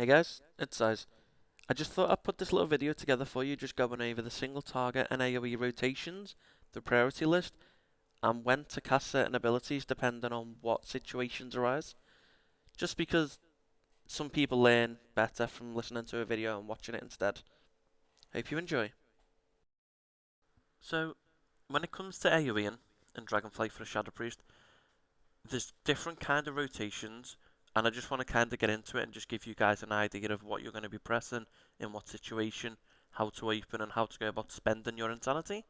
Hey guys, it's Size. I just thought I'd put this little video together for you, just going over the single target and AoE rotations, the priority list, and when to cast certain abilities depending on what situations arise. Just because some people learn better from listening to a video and watching it instead. Hope you enjoy. So, when it comes to AoE and Dragonflight for a Shadow Priest, there's different kind of rotations, and I just want to kind of get into it and just give you guys an idea of what you're going to be pressing, in what situation, how to open, and how to go about spending your insanity.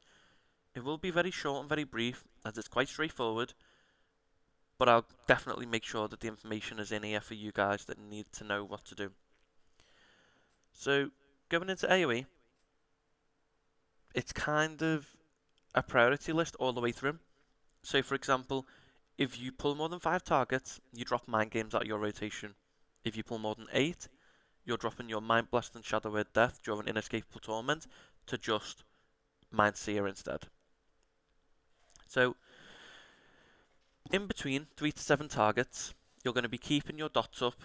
It will be very short and very brief, as it's quite straightforward, but I'll definitely make sure that the information is in here for you guys that need to know what to do. So, going into AoE, it's kind of a priority list all the way through. So, for example, if you pull more than 5 targets, you drop Mind Games out of your rotation. If you pull more than 8, you're dropping your Mind Blast and Shadow Word Death during Inescapable Torment to just Mind Seer instead. So, in between 3 to 7 targets, you're going to be keeping your dots up,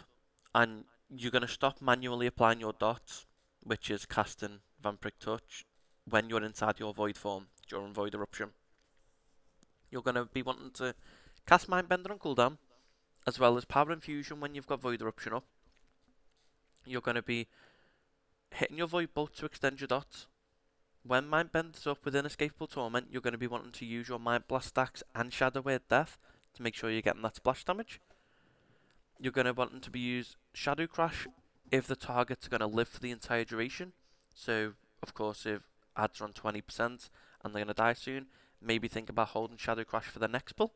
and you're going to stop manually applying your dots, which is casting Vampiric Touch, when you're inside your Void form during Void Eruption. You're going to be wanting to cast Mindbender on cooldown, as well as Power Infusion when you've got Void Eruption up. You're going to be hitting your Void Bolt to extend your dots. When Mindbender's up with Inescapable Torment, you're going to be wanting to use your Mind Blast stacks and Shadow Word Death to make sure you're getting that splash damage. You're going to want to be use Shadow Crash if the targets are going to live for the entire duration. So, of course, if ads are on 20% and they're going to die soon, maybe think about holding Shadow Crash for the next pull.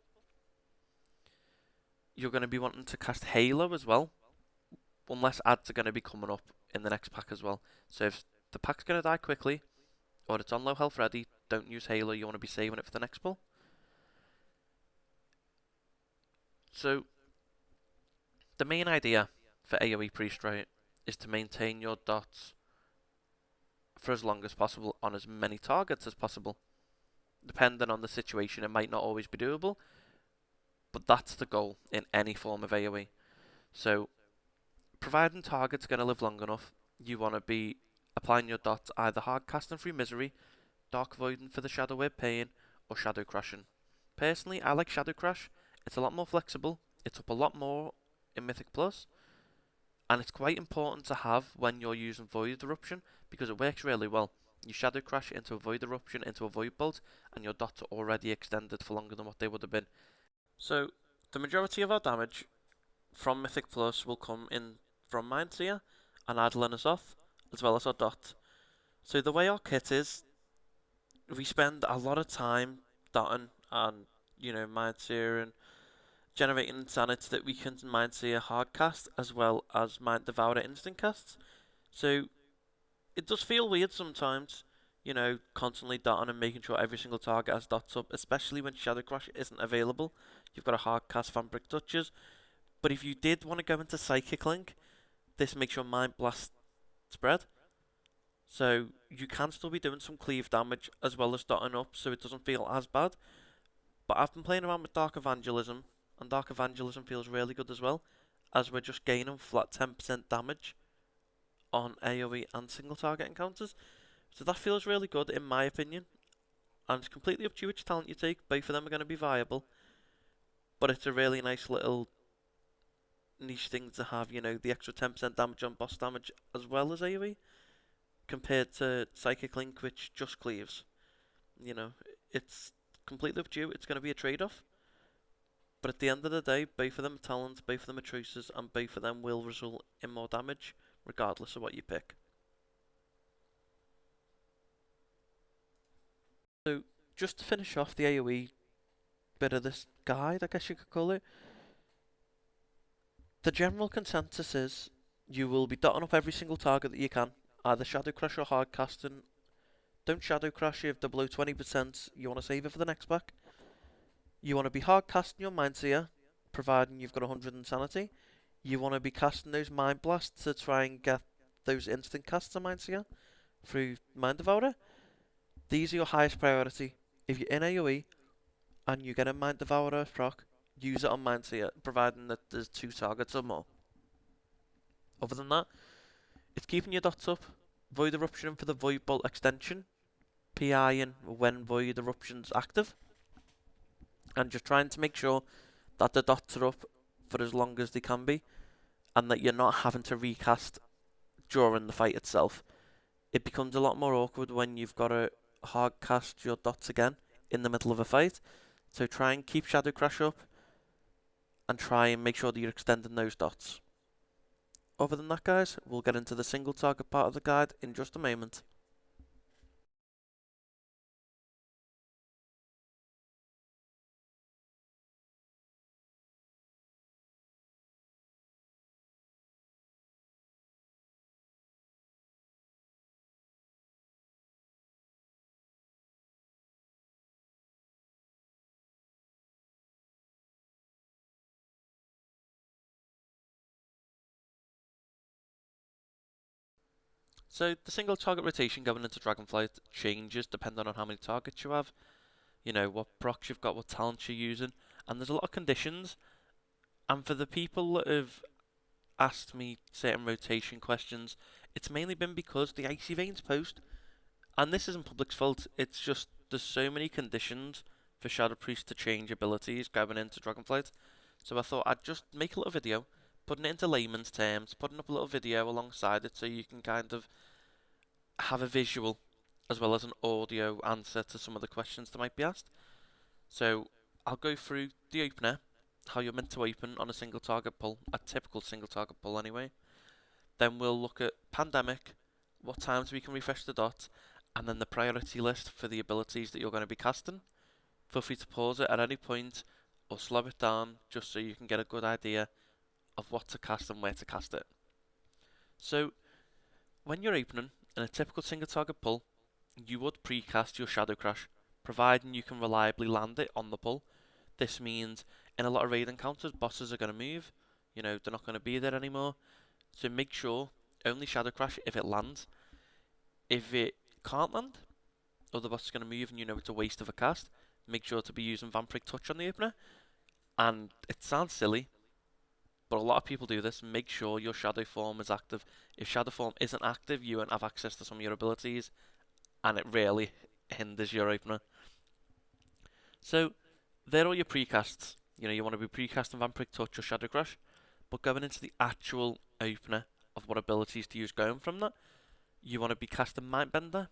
You're going to be wanting to cast Halo as well, unless ads are going to be coming up in the next pack as well. So if the pack's going to die quickly, or it's on low health ready, don't use Halo, you want to be saving it for the next pull. So, the main idea for AoE Priest, right, is to maintain your dots for as long as possible on as many targets as possible. Depending on the situation, it might not always be doable, but that's the goal in any form of AoE. So, providing targets are going to live long enough, you want to be applying your dots either hard casting through Misery, Dark Voiding for the Shadow Word Pain, or Shadow Crashing. Personally, I like Shadow Crash. It's a lot more flexible, it's up a lot more in Mythic Plus, and it's quite important to have when you're using Void Eruption, because it works really well. You Shadow Crash into a Void Eruption, into a Void Bolt, and your dots are already extended for longer than what they would have been. So, the majority of our damage from Mythic Plus will come in from Mind Seer and Adlin Azoth, as well as our dot. So the way our kit is, we spend a lot of time dotting and, Mind Seer and generating insanity that we can Mind Seer hard cast, as well as Mind Devourer instant casts. So it does feel weird sometimes, constantly dotting and making sure every single target has dots up, especially when Shadow Crash isn't available. You've got to hard cast Vampiric Touches. But if you did want to go into Psychic Link, this makes your Mind Blast spread. So you can still be doing some cleave damage as well as dotting up, so it doesn't feel as bad. But I've been playing around with Dark Evangelism, and Dark Evangelism feels really good as well, as we're just gaining flat 10% damage on AoE and single target encounters. So that feels really good in my opinion. And it's completely up to you which talent you take. Both of them are going to be viable. But it's a really nice little niche thing to have, the extra 10% damage on boss damage as well as AoE, compared to Psychic Link, which just cleaves. It's completely up to you. It's going to be a trade-off. But at the end of the day, both of them are talents, both of them are choices, and both of them will result in more damage, regardless of what you pick. So, just to finish off the AoE bit of this guide, I guess you could call it, the general consensus is you will be dotting up every single target that you can, either Shadow Crash or hard casting. Don't Shadow Crash if they're below 20%, you want to save it for the next pack. You want to be hard casting your Mind Seer, providing you've got 100 insanity. You want to be casting those Mind Blasts to try and get those instant casts of Mind Seer through Mind Devourer. These are your highest priority. If you're in AoE and you get a Mind Devourer proc, use it on Mind Seer, providing that there's 2 targets or more. Other than that, it's keeping your dots up, Void Eruption for the Void Bolt extension, PIing when Void Eruption's active, and just trying to make sure that the dots are up for as long as they can be, and that you're not having to recast during the fight itself. It becomes a lot more awkward when you've got to hard cast your dots again in the middle of a fight. So try and keep Shadow Crash up and try and make sure that you're extending those dots. Other than that, guys, we'll get into the single target part of the guide in just a moment. So the single target rotation going into Dragonflight changes depending on how many targets you have, you know, what procs you've got, what talents you're using, and there's a lot of conditions. And for the people that have asked me certain rotation questions, it's mainly been because the Icy-Veins post, and this isn't Publik's fault, it's just there's so many conditions for Shadow Priest to change abilities going into Dragonflight. So I thought I'd just make a little video, putting it into layman's terms, putting up a little video alongside it so you can kind of have a visual as well as an audio answer to some of the questions that might be asked. So I'll go through the opener, how you're meant to open on a single target pull, a typical single target pull anyway. Then we'll look at Pandemic, what times we can refresh the dot, and then the priority list for the abilities that you're going to be casting. Feel free to pause it at any point or slow it down just so you can get a good idea of what to cast and where to cast it. So when you're opening in a typical single target pull, you would pre-cast your Shadow Crash, providing you can reliably land it on the pull. This means in a lot of raid encounters, bosses are going to move, you know, they're not going to be there anymore. So make sure only Shadow Crash if it lands. If it can't land, or the boss is going to move and you know it's a waste of a cast, make sure to be using Vampiric Touch on the opener. And it sounds silly, but a lot of people do this. Make sure your Shadow Form is active. If Shadow Form isn't active, you won't have access to some of your abilities, and it really hinders your opener. So, they're all your precasts. You know, you want to be precasting Vampiric Touch or Shadow Crash, but going into the actual opener of what abilities to use going from that, you want to be casting Mindbender,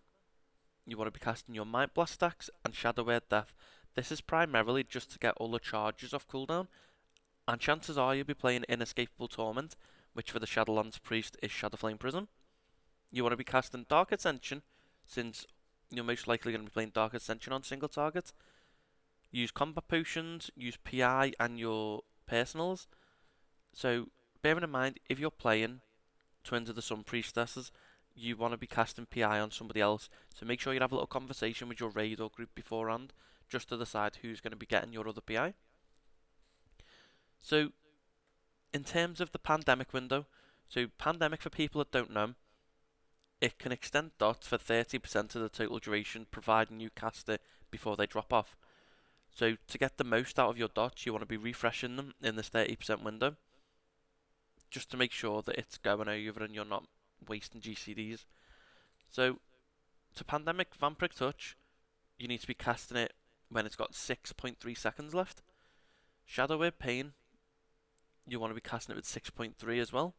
you want to be casting your Mind Blast stacks, and Shadow Word Death. This is primarily just to get all the charges off cooldown, and chances are you'll be playing Inescapable Torment, which for the Shadowlands Priest is Shadowflame Prism. You want to be casting Dark Ascension, since you're most likely going to be playing Dark Ascension on single target. Use combat potions, use PI and your personals. So, bearing in mind, if you're playing Twins of the Sun Priestesses, you want to be casting PI on somebody else. So make sure you have a little conversation with your raid or group beforehand, just to decide who's going to be getting your other PI. So, in terms of the Pandemic window, so Pandemic, for people that don't know, it can extend dots for 30% of the total duration, providing you cast it before they drop off. So to get the most out of your dots, you want to be refreshing them in this 30% window, just to make sure that it's going over and you're not wasting GCDs. So to Pandemic Vampiric Touch, you need to be casting it when it's got 6.3 seconds left. Shadow Word Pain, you want to be casting it with 6.3 as well.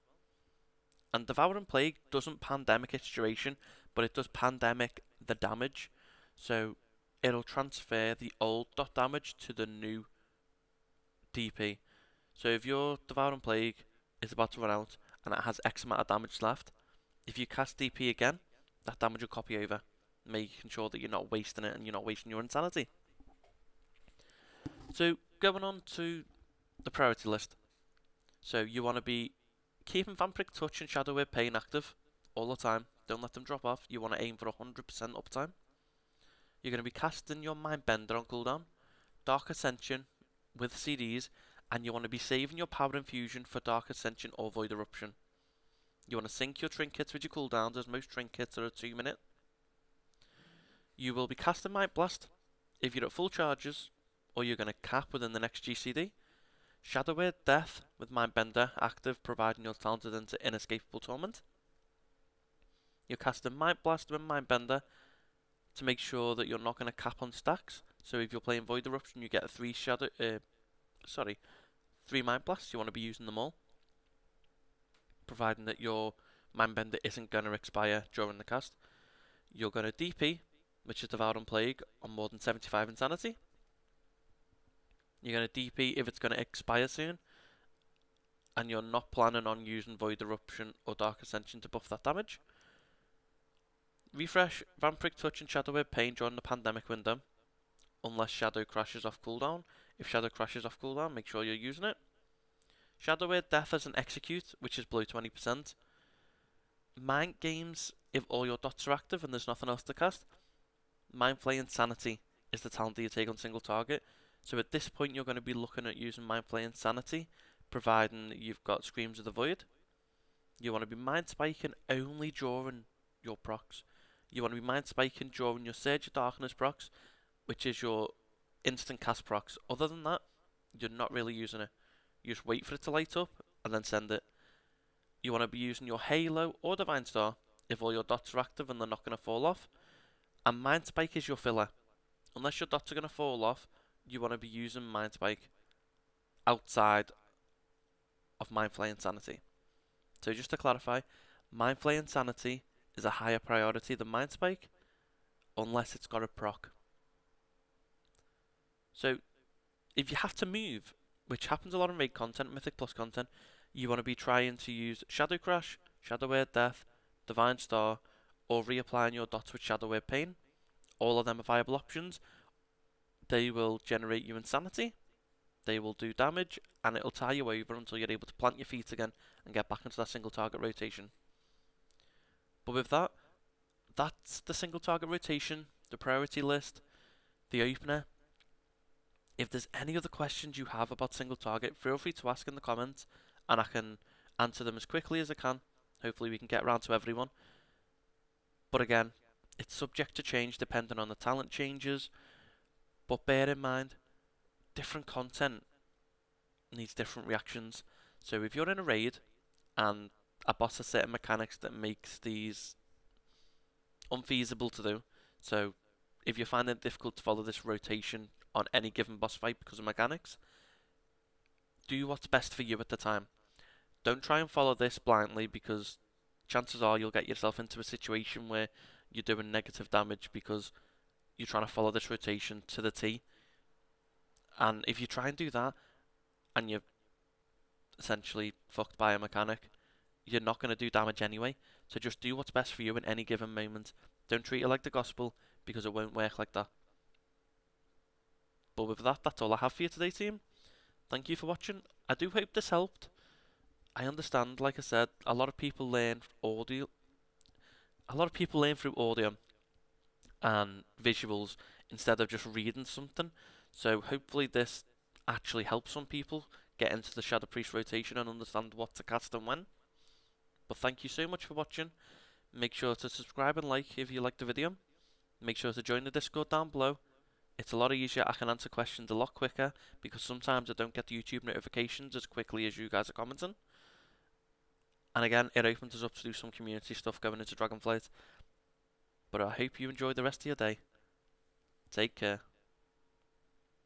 And Devouring Plague doesn't pandemic its duration, but it does pandemic the damage. So it'll transfer the old dot damage to the new DP. So if your Devouring Plague is about to run out and it has X amount of damage left, if you cast DP again, that damage will copy over, making sure that you're not wasting it and you're not wasting your insanity. So going on to the priority list. So you want to be keeping Vampiric Touch and Shadow Word Pain active all the time. Don't let them drop off. You want to aim for 100% uptime. You're going to be casting your Mindbender on cooldown, Dark Ascension with CDs, and you want to be saving your Power Infusion for Dark Ascension or Void Eruption. You want to sync your trinkets with your cooldowns, as most trinkets are a 2 minute. You will be casting Mind Blast if you're at full charges, or you're going to cap within the next GCD. Shadow Word Death with Mindbender active, providing you're talented into inescapable torment. You're casting Mind Blast with Mindbender to make sure that you're not going to cap on stacks. So if you're playing Void Eruption, you get 3 Mind Blasts. You want to be using them all, providing that your Mindbender isn't going to expire during the cast. You're going to DP, which is Devour and Plague, on more than 75 Insanity. You're going to DP if it's going to expire soon, and you're not planning on using Void Eruption or Dark Ascension to buff that damage. Refresh Vampiric Touch and Shadow Word Pain during the pandemic window, unless Shadow crashes off cooldown. If Shadow crashes off cooldown, make sure you're using it. Shadow Word Death as an Execute, which is below 20%. Mind Games if all your dots are active and there's nothing else to cast. Mind Flay Insanity is the talent that you take on single target. So at this point you're going to be looking at using Mind Flay Insanity, providing you've got Screams of the Void. You want to be Mind Spiking only during your procs. You want to be Mind Spiking during your Surge of Darkness procs, which is your instant cast procs. Other than that, you're not really using it. You just wait for it to light up and then send it. You want to be using your Halo or Divine Star if all your dots are active and they're not going to fall off. And Mind Spike is your filler. Unless your dots are going to fall off, you want to be using Mind Spike outside of Mind Flay Insanity. So just to clarify, Mind Flay Insanity is a higher priority than Mind Spike, unless it's got a proc. So if you have to move, which happens a lot in raid content, Mythic Plus content, you want to be trying to use Shadow Crash, Shadow Word Death, Divine Star, or reapplying your dots with Shadow Word Pain. All of them are viable options. They will generate you Insanity, they will do damage, and it'll tie you over until you're able to plant your feet again and get back into that single target rotation. But with that, that's the single target rotation, the priority list, the opener. If there's any other questions you have about single target, feel free to ask in the comments, and I can answer them as quickly as I can. Hopefully we can get around to everyone. But again, it's subject to change depending on the talent changes. But bear in mind, different content needs different reactions. So if you're in a raid and a boss has certain mechanics that makes these unfeasible to do, so if you're finding it difficult to follow this rotation on any given boss fight because of mechanics, do what's best for you at the time. Don't try and follow this blindly, because chances are you'll get yourself into a situation where you're doing negative damage because you're trying to follow this rotation to the T. And if you try and do that and you're essentially fucked by a mechanic, you're not going to do damage anyway. So just do what's best for you in any given moment. Don't treat it like the gospel, because it won't work like that. But with that, that's all I have for you today, team. Thank you for watching. I do hope this helped. I understand, like I said, a lot of people learn audio. A lot of people learn through audio and visuals instead of just reading something. So hopefully this actually helps some people get into the Shadow Priest rotation and understand what to cast and when. But thank you so much for watching. Make sure to subscribe and like if you liked the video. Make sure to join the Discord down below. It's a lot easier. I can answer questions a lot quicker, because sometimes I don't get the YouTube notifications as quickly as you guys are commenting. And again, it opens us up to do some community stuff going into Dragonflight. But I hope you enjoy the rest of your day. Take care.